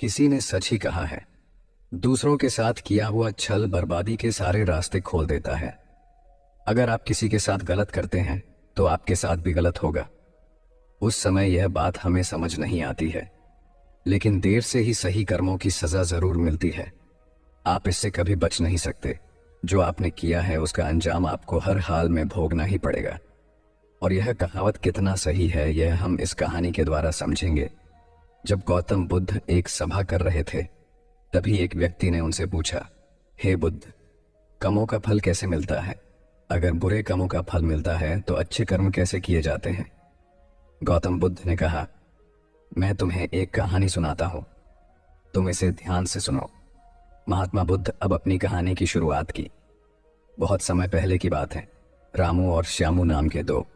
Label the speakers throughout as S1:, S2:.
S1: किसी ने सच ही कहा है, दूसरों के साथ किया हुआ छल बर्बादी के सारे रास्ते खोल देता है। अगर आप किसी के साथ गलत करते हैं तो आपके साथ भी गलत होगा। उस समय यह बात हमें समझ नहीं आती है, लेकिन देर से ही सही कर्मों की सजा जरूर मिलती है। आप इससे कभी बच नहीं सकते। जो आपने किया है उसका अंजाम आपको हर हाल में भोगना ही पड़ेगा। और यह कहावत कितना सही है यह हम इस कहानी के द्वारा समझेंगे। जब गौतम बुद्ध एक सभा कर रहे थे, तभी एक व्यक्ति ने उनसे पूछा, हे बुद्ध, कर्मों का फल कैसे मिलता है? अगर बुरे कर्मों का फल मिलता है तो अच्छे कर्म कैसे किए जाते हैं? गौतम बुद्ध ने कहा, मैं तुम्हें एक कहानी सुनाता हूं, तुम इसे ध्यान से सुनो। महात्मा बुद्ध अब अपनी कहानी की शुरुआत की। बहुत समय पहले की बात है। रामू और श्यामू नाम के दो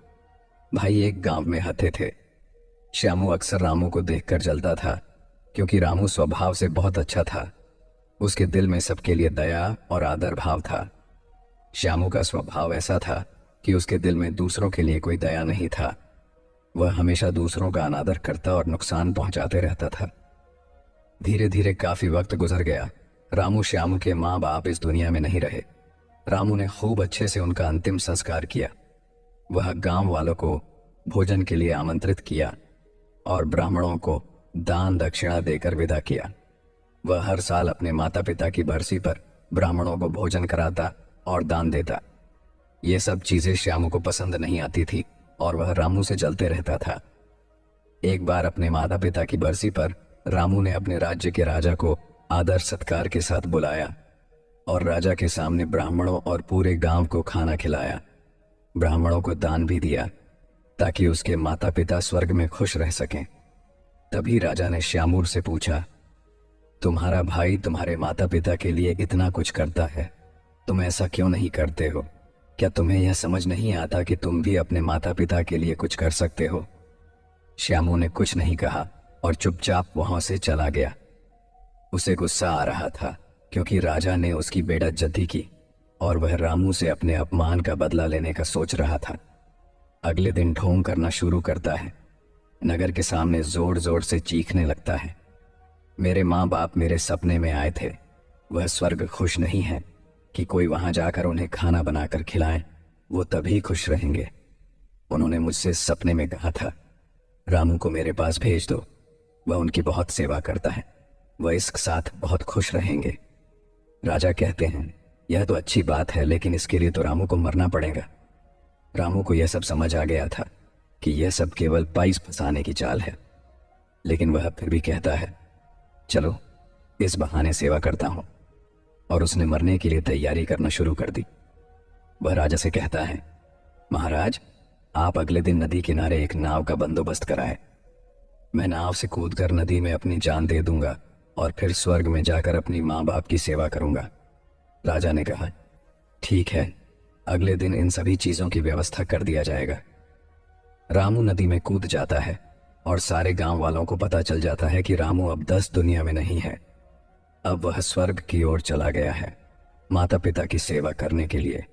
S1: भाई एक गांव में रहते थे। श्यामू अक्सर रामू को देखकर जलता था, क्योंकि रामू स्वभाव से बहुत अच्छा था। उसके दिल में सबके लिए दया और आदर भाव था। श्यामू का स्वभाव ऐसा था कि उसके दिल में दूसरों के लिए कोई दया नहीं था। वह हमेशा दूसरों का अनादर करता और नुकसान पहुंचाते रहता था। धीरे धीरे काफी वक्त गुजर गया। रामू श्यामू के माँ बाप इस दुनिया में नहीं रहे। रामू ने खूब अच्छे से उनका अंतिम संस्कार किया। वह गांव वालों को भोजन के लिए आमंत्रित किया और ब्राह्मणों को दान दक्षिणा देकर विदा किया। वह हर साल अपने माता पिता की बरसी पर ब्राह्मणों को भोजन कराता और दान देता। ये सब चीजें श्यामू को पसंद नहीं आती थी और वह रामू से जलते रहता था। एक बार अपने माता पिता की बरसी पर रामू ने अपने राज्य के राजा को आदर सत्कार के साथ बुलाया और राजा के सामने ब्राह्मणों और पूरे गांव को खाना खिलाया। ब्राह्मणों को दान भी दिया ताकि उसके माता पिता स्वर्ग में खुश रह सकें। तभी राजा ने श्यामूर से पूछा, तुम्हारा भाई तुम्हारे माता पिता के लिए इतना कुछ करता है, तुम ऐसा क्यों नहीं करते हो? क्या तुम्हें यह समझ नहीं आता कि तुम भी अपने माता पिता के लिए कुछ कर सकते हो? श्यामू ने कुछ नहीं कहा और चुपचाप वहां से चला गया। उसे गुस्सा आ रहा था क्योंकि राजा ने उसकी बेइज्जती की और वह रामू से अपने अपमान का बदला लेने का सोच रहा था। अगले दिन ढोंग करना शुरू करता है। नगर के सामने जोर जोर से चीखने लगता है, मेरे माँ बाप मेरे सपने में आए थे। वह स्वर्ग खुश नहीं है कि कोई वहां जाकर उन्हें खाना बनाकर खिलाए, वो तभी खुश रहेंगे। उन्होंने मुझसे सपने में कहा था, रामू को मेरे पास भेज दो, वह उनकी बहुत सेवा करता है, वह इसके साथ बहुत खुश रहेंगे। राजा कहते हैं, यह तो अच्छी बात है, लेकिन इसके लिए तो रामू को मरना पड़ेगा। रामू को यह सब समझ आ गया था कि यह सब केवल पाइस फंसाने की चाल है, लेकिन वह फिर भी कहता है, चलो इस बहाने सेवा करता हूं। और उसने मरने के लिए तैयारी करना शुरू कर दी। वह राजा से कहता है, महाराज, आप अगले दिन नदी किनारे एक नाव का बंदोबस्त कराएं। मैं नाव से कूदकर नदी में अपनी जान दे दूंगा और फिर स्वर्ग में जाकर अपनी माँ बाप की सेवा करूंगा। राजा ने कहा, ठीक है, अगले दिन इन सभी चीजों की व्यवस्था कर दिया जाएगा। रामू नदी में कूद जाता है और सारे गांव वालों को पता चल जाता है कि रामू अब 10 दुनिया में नहीं है। अब वह स्वर्ग की ओर चला गया है, माता पिता की सेवा करने के लिए।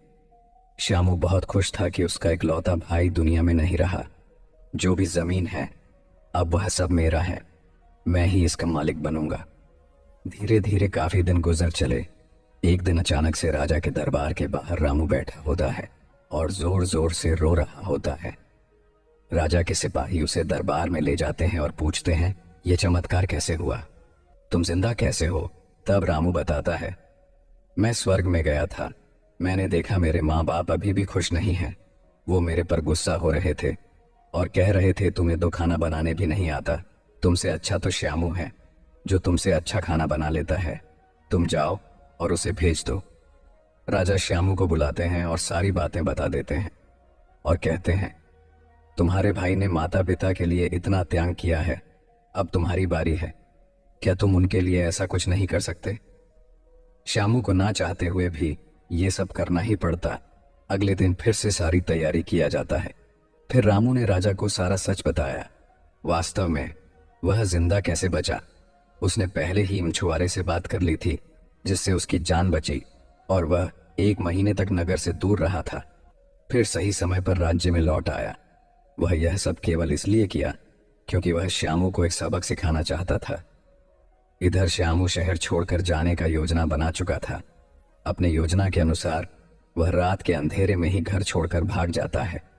S1: श्यामू बहुत खुश था कि उसका इकलौता भाई दुनिया में नहीं रहा। जो भी जमीन है अब वह सब मेरा है, मैं ही इसका मालिक बनूंगा। धीरे धीरे काफी दिन गुजर चले। एक दिन अचानक से राजा के दरबार के बाहर रामू बैठा होता है और जोर जोर से रो रहा होता है। राजा के सिपाही उसे दरबार में ले जाते हैं और पूछते हैं, यह चमत्कार कैसे हुआ? तुम जिंदा कैसे हो? तब रामू बताता है, मैं स्वर्ग में गया था, मैंने देखा मेरे माँ बाप अभी भी खुश नहीं हैं। वो मेरे पर गुस्सा हो रहे थे और कह रहे थे, तुम्हें तो खाना बनाने भी नहीं आता, तुमसे अच्छा तो श्यामू है जो तुमसे अच्छा खाना बना लेता है। तुम जाओ और उसे भेज दो। राजा श्यामू को बुलाते हैं और सारी बातें बता देते हैं और कहते हैं, तुम्हारे भाई ने माता पिता के लिए इतना त्याग किया है, अब तुम्हारी बारी है। क्या तुम उनके लिए ऐसा कुछ नहीं कर सकते? श्यामू को ना चाहते हुए भी ये सब करना ही पड़ता। अगले दिन फिर से सारी तैयारी किया जाता है। फिर रामू ने राजा को सारा सच बताया। वास्तव में वह जिंदा कैसे बचा? उसने पहले ही मछुआरे से बात कर ली थी, जिससे उसकी जान बची और वह 1 महीने तक नगर से दूर रहा था। फिर सही समय पर राज्य में लौट आया। वह यह सब केवल इसलिए किया क्योंकि वह श्यामू को एक सबक सिखाना चाहता था। इधर श्यामू शहर छोड़कर जाने का योजना बना चुका था। अपने योजना के अनुसार वह रात के अंधेरे में ही घर छोड़कर भाग जाता है।